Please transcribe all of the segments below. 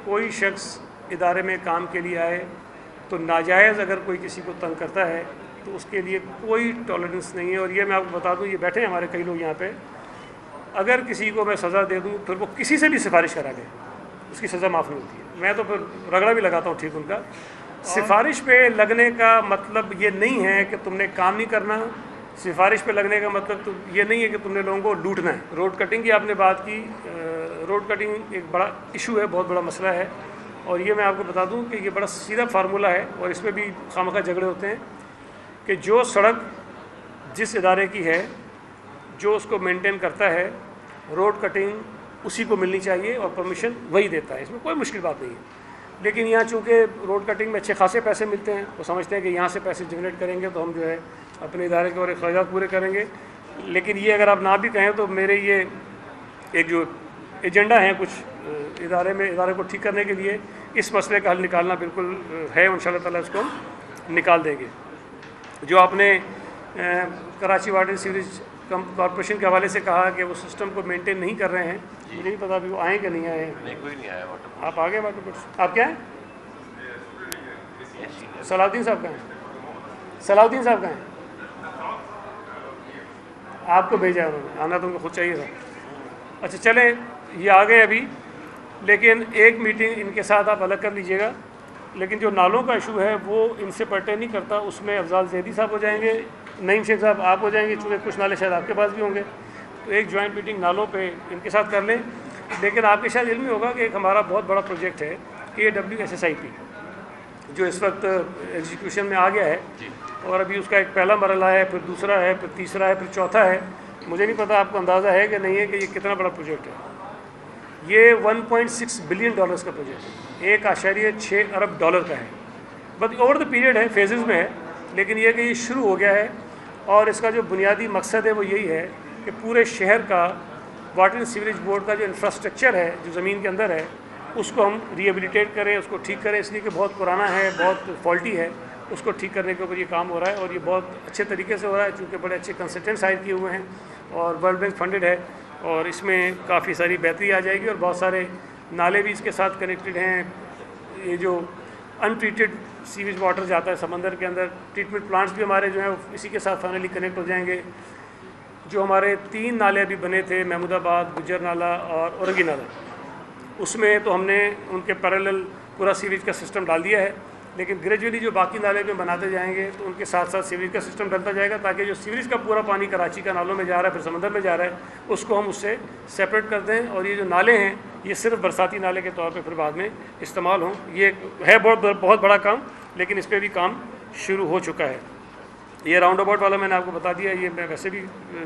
کوئی شخص ادارے میں کام کے لیے آئے تو ناجائز اگر کوئی کسی کو تنگ کرتا ہے تو اس کے لیے کوئی ٹالرنس نہیں ہے. اور یہ میں آپ کو بتا دوں, یہ بیٹھے ہیں ہمارے کئی لوگ یہاں پہ, اگر کسی کو میں سزا دے دوں پھر وہ کسی سے بھی سفارش کرا لے اس کی سزا معاف نہیں ہوتی ہے. میں تو پھر رگڑا بھی لگاتا ہوں ٹھیک ان کا. سفارش پہ لگنے کا مطلب یہ نہیں ہے کہ تم نے کام نہیں کرنا. سفارش پہ لگنے کا مطلب تو یہ نہیں ہے کہ تم نے لوگوں کو لوٹنا ہے. روڈ کٹنگ کی آپ نے بات کی, روڈ کٹنگ ایک بڑا ایشو ہے, بہت بڑا مسئلہ ہے. اور یہ میں آپ کو بتا دوں کہ یہ بڑا سیدھا فارمولہ ہے اور اس میں بھی خواہ جھگڑے ہوتے ہیں کہ جو سڑک جس ادارے کی ہے, جو اس کو مینٹین کرتا ہے, روڈ کٹنگ اسی کو ملنی چاہیے اور پرمیشن وہی دیتا ہے. اس میں کوئی مشکل بات نہیں ہے. لیکن یہاں چونکہ روڈ کٹنگ میں اچھے خاصے پیسے ملتے ہیں, وہ سمجھتے ہیں کہ یہاں سے پیسے جنریٹ کریں گے تو ہم جو ہے اپنے ادارے کے اور اخراجات پورے کریں گے. لیکن یہ اگر آپ نہ بھی کہیں تو میرے یہ ایک جو ایجنڈا ہیں کچھ ادارے کو ٹھیک کرنے کے لیے, اس مسئلے کا حل نکالنا بالکل ہے. ان شاء اللہ تعالیٰ اس کو ہم نکال دیں گے. جو آپ نے کراچی واٹر سیوریج کارپوریشن کے حوالے سے کہا کہ وہ سسٹم کو مینٹین نہیں کر رہے ہیں, مجھے نہیں پتا ابھی وہ آئیں کہ نہیں آئے ہیں. کوئی نہیں آیا. آپ آ گئے واٹر بورڈ, آپ کیا ہیں؟ صلاح الدین صاحب کہاں ہیں؟ صلاح الدین صاحب کہاں ہیں؟ آپ کو بھیجا ہے انہوں نے, آنا تو ان کو خود چاہیے تھا. اچھا چلیں, یہ آ گئے ابھی, لیکن ایک میٹنگ ان کے ساتھ آپ الگ کر لیجئے گا. لیکن جو نالوں کا ایشو ہے وہ ان سے پرٹین نہیں کرتا, اس میں افضال زیدی صاحب ہو جائیں گے, نعیم شیخ صاحب آپ ہو جائیں گے, چونکہ کچھ نالے شاید آپ کے پاس بھی ہوں گے. تو ایک جوائنٹ میٹنگ نالوں پہ ان کے ساتھ کر لیں. لیکن آپ کے شاید علم میں ہوگا کہ ایک ہمارا بہت بڑا پروجیکٹ ہے KWSSIP, جو اس وقت ایگزیکیوشن میں آ گیا ہے, اور ابھی اس کا ایک پہلا مرحلہ ہے, پھر دوسرا ہے, پھر تیسرا ہے, پھر چوتھا ہے. مجھے نہیں پتا آپ کو اندازہ ہے کہ نہیں ہے کہ یہ کتنا بڑا پروجیکٹ ہے. یہ $1.6 بلین کا پروجیکٹ ہے, 1.6 ارب ڈالر کا ہے. بس اوور دا پیریڈ ہے, فیزز میں ہے, لیکن یہ کہ یہ شروع ہو گیا ہے. اور اس کا جو بنیادی مقصد ہے وہ یہی ہے کہ پورے شہر کا واٹر اینڈ سیوریج بورڈ کا جو انفراسٹرکچر ہے جو زمین کے اندر ہے اس کو ہم ریہیبلیٹیٹ کریں, اس کو ٹھیک کریں, اس لیے کہ بہت پرانا ہے, بہت فالٹی ہے. اس کو ٹھیک کرنے کے اوپر یہ کام ہو رہا ہے, اور یہ بہت اچھے طریقے سے ہو رہا ہے, چونکہ بڑے اچھے کنسلٹنٹس ہائر کیے ہوئے ہیں اور ورلڈ بینک فنڈڈ ہے. اور اس میں کافی ساری بہتری آ جائے گی, اور بہت سارے نالے بھی اس کے ساتھ کنیکٹڈ ہیں. یہ جو ان ٹریٹڈ سیویج واٹر جاتا ہے سمندر کے اندر, ٹریٹمنٹ پلانٹس بھی ہمارے جو ہیں اسی کے ساتھ فائنلی کنیکٹ ہو جائیں گے. جو ہمارے 3 نالے ابھی بنے تھے, محمود آباد, گجر نالہ اور اورنگی نالہ, اس میں تو ہم نے ان کے پیرالل پورا سیویج کا سسٹم ڈال دیا ہے. لیکن گریجولی جو باقی نالے میں بناتے جائیں گے تو ان کے ساتھ ساتھ سیوریج کا سسٹم ڈلتا جائے گا, تاکہ جو سیوریج کا پورا پانی کراچی کا نالوں میں جا رہا ہے, پھر سمندر میں جا رہا ہے, اس کو ہم اس سے سیپریٹ کر دیں. اور یہ جو نالے ہیں یہ صرف برساتی نالے کے طور پہ پھر بعد میں استعمال ہوں. یہ ہے بہت بڑا کام, لیکن اس پہ بھی کام شروع ہو چکا ہے. یہ راؤنڈ اباؤٹ والا میں نے آپ کو بتا دیا, یہ میں ویسے بھی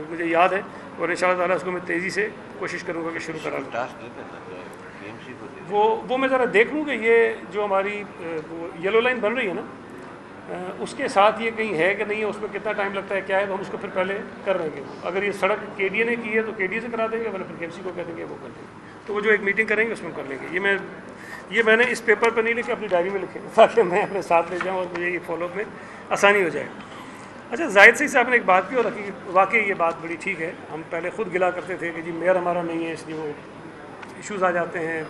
مجھے یاد ہے, اور ان شاء اللہ تعالیٰ اس کو میں تیزی سے کوشش کروں گا کہ شروع کرا لوں. وہ میں ذرا دیکھ لوں کہ یہ جو ہماری یلو لائن بن رہی ہے نا, اس کے ساتھ یہ کہیں ہے کہ نہیں ہے, اس میں کتنا ٹائم لگتا ہے, کیا ہے, تو ہم اس کو پھر پہلے کر رہیں گے. اگر یہ سڑک KDA نے کی ہے تو KDA سے کرا دیں گے, ورنہ پھر KMC کو کہہ دیں گے وہ کر دیں گے. تو وہ جو ایک میٹنگ کریں گے اس میں کر لیں گے. یہ میں نے اس پیپر پر نہیں لکھے, اپنی ڈائری میں لکھے تاکہ میں اپنے ساتھ لے جاؤں اور مجھے یہ فالو اپ میں آسانی ہو جائے. اچھا, زاہد صاحب نے ایک بات کی, اور واقعی یہ بات بڑی ٹھیک ہے. ہم پہلے خود گلا کرتے تھے کہ جی میئر ہمارا نہیں ہے, اس لیے وہ ایشوز آ جاتے ہیں.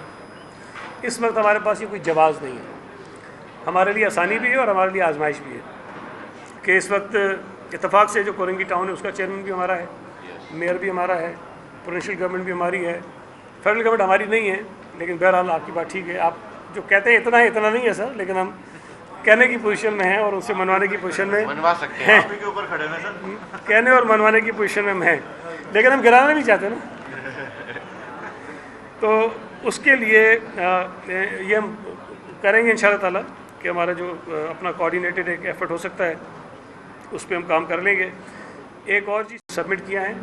اس وقت ہمارے پاس یہ کوئی جواز نہیں ہے. ہمارے لیے آسانی بھی ہے اور ہمارے لیے آزمائش بھی ہے کہ اس وقت اتفاق سے جو کورنگی ٹاؤن ہے اس کا چیئرمین بھی ہمارا ہے, میئر بھی ہمارا ہے, پروونشل گورنمنٹ بھی ہماری ہے, فیڈرل گورنمنٹ ہماری نہیں ہے. لیکن بہرحال آپ کی بات ٹھیک ہے, آپ جو کہتے ہیں اتنا ہے, اتنا نہیں ہے سر, لیکن ہم کہنے کی پوزیشن میں ہیں اور ان سے منوانے کی پوزیشن میں ہیں. کہنے اور منوانے کی پوزیشن میں ہم ہیں, لیکن ہم گرانا نہیں چاہتے نا. تو اس کے لیے یہ ہم کریں گے ان شاء اللہ تعالیٰ کہ ہمارا جو اپنا کوآرڈینیٹڈ ایک ایفرٹ ہو سکتا ہے اس پہ ہم کام کر لیں گے. ایک اور چیز سبمٹ کیا ہے,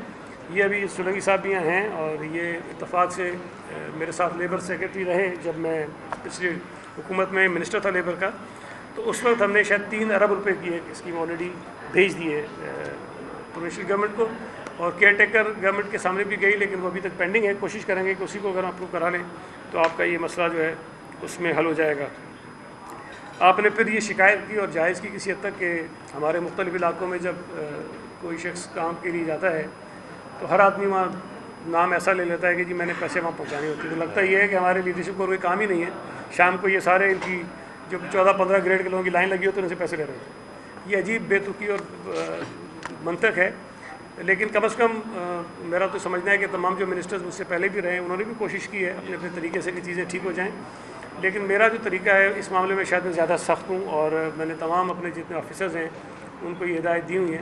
یہ ابھی سولنگی صاحب بھی یہاں ہیں, اور یہ اتفاق سے میرے ساتھ لیبر سیکرٹری رہے جب میں پچھلی حکومت میں منسٹر تھا لیبر کا. تو اس وقت ہم نے شاید 3 ارب روپے کی ایک اسکیم آلریڈی بھیج دی ہے پروونشل گورنمنٹ کو, اور کیئر ٹیکر گورنمنٹ کے سامنے بھی گئی, لیکن وہ ابھی تک پینڈنگ ہے. کوشش کریں گے کہ اسی کو اگر اپروو کرا لیں تو آپ کا یہ مسئلہ جو ہے اس میں حل ہو جائے گا. آپ نے پھر یہ شکایت کی, اور جائز کی کسی حد تک, کہ ہمارے مختلف علاقوں میں جب کوئی شخص کام کے لیے جاتا ہے تو ہر آدمی وہاں نام ایسا لے لیتا ہے کہ جی میں نے پیسے وہاں پہنچانی ہوتی ہے. تو لگتا یہ ہے کہ ہمارے لیڈرشپ کو کوئی کام ہی نہیں ہے. شام کو یہ سارے ان کی جو 14-15 گریڈ کے لوگوں کی لائن لگی ہوتی ہے ان سے پیسے لے رہے ہوتے. یہ عجیب بے تکی اور منطق ہے. لیکن کم از کم میرا تو سمجھنا ہے کہ تمام جو منسٹرز مجھ سے پہلے بھی رہے ہیں انہوں نے بھی کوشش کی ہے اپنے اپنے طریقے سے کہ چیزیں ٹھیک ہو جائیں. لیکن میرا جو طریقہ ہے اس معاملے میں شاید میں زیادہ سخت ہوں, اور میں نے تمام اپنے جتنے آفیسرز ہیں ان کو یہ ہدایت دی ہوئی ہے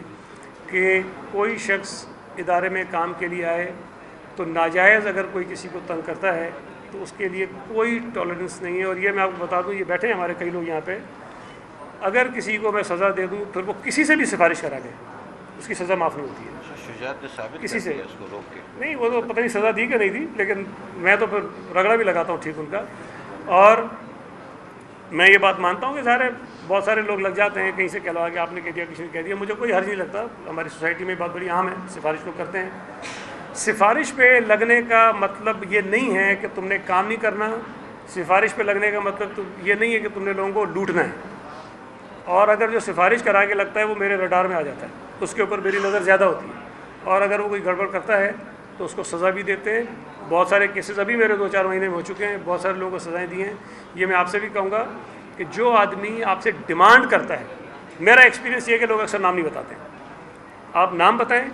کہ کوئی شخص ادارے میں کام کے لیے آئے تو ناجائز اگر کوئی کسی کو تنگ کرتا ہے تو اس کے لیے کوئی ٹالرنس نہیں ہے. اور یہ میں آپ کو بتا دوں, یہ بیٹھے ہیں ہمارے کئی لوگ یہاں پہ, اگر کسی کو میں سزا دے دوں پھر وہ کسی سے بھی سفارش کرا لے اس کی سزا معاف نہیں ہوتی ہے. شجاعت نے ثابت کسی سے اس کو روک کے نہیں, وہ تو پتہ نہیں سزا دی کہ نہیں دی, لیکن میں تو پھر رگڑا بھی لگاتا ہوں ٹھیک ان کا. اور میں یہ بات مانتا ہوں کہ بہت سارے لوگ لگ جاتے ہیں کہیں سے کہلوا کہ آپ نے کہہ دیا کسی نے کہہ دیا. مجھے کوئی حرج نہیں لگتا, ہماری سوسائٹی میں بات بڑی عام ہے, سفارش لوگ کرتے ہیں. سفارش پہ لگنے کا مطلب یہ نہیں ہے کہ تم نے کام نہیں کرنا. سفارش پہ لگنے کا مطلب تو یہ نہیں ہے کہ تم نے لوگوں کو لوٹنا ہے. اور اگر جو سفارش کرا کے لگتا ہے وہ میرے رڈار میں آ جاتا ہے, اس کے اوپر میری نظر زیادہ ہوتی ہے. اور اگر وہ کوئی گڑبڑ کرتا ہے تو اس کو سزا بھی دیتے ہیں. بہت سارے کیسز ابھی میرے 2-4 مہینے میں ہو چکے ہیں, بہت سارے لوگوں کو سزائیں دی ہیں. یہ میں آپ سے بھی کہوں گا کہ جو آدمی آپ سے ڈیمانڈ کرتا ہے, میرا ایکسپیرینس یہ ہے کہ لوگ اکثر نام نہیں بتاتے ہیں, آپ نام بتائیں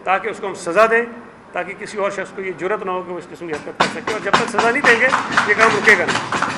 تاکہ اس کو ہم سزا دیں, تاکہ کسی اور شخص کو یہ جرت نہ ہو کہ وہ اس قسم کی حرکت کر سکے. اور جب تک سزا نہیں دیں گے یہ کام رکے گا نہیں.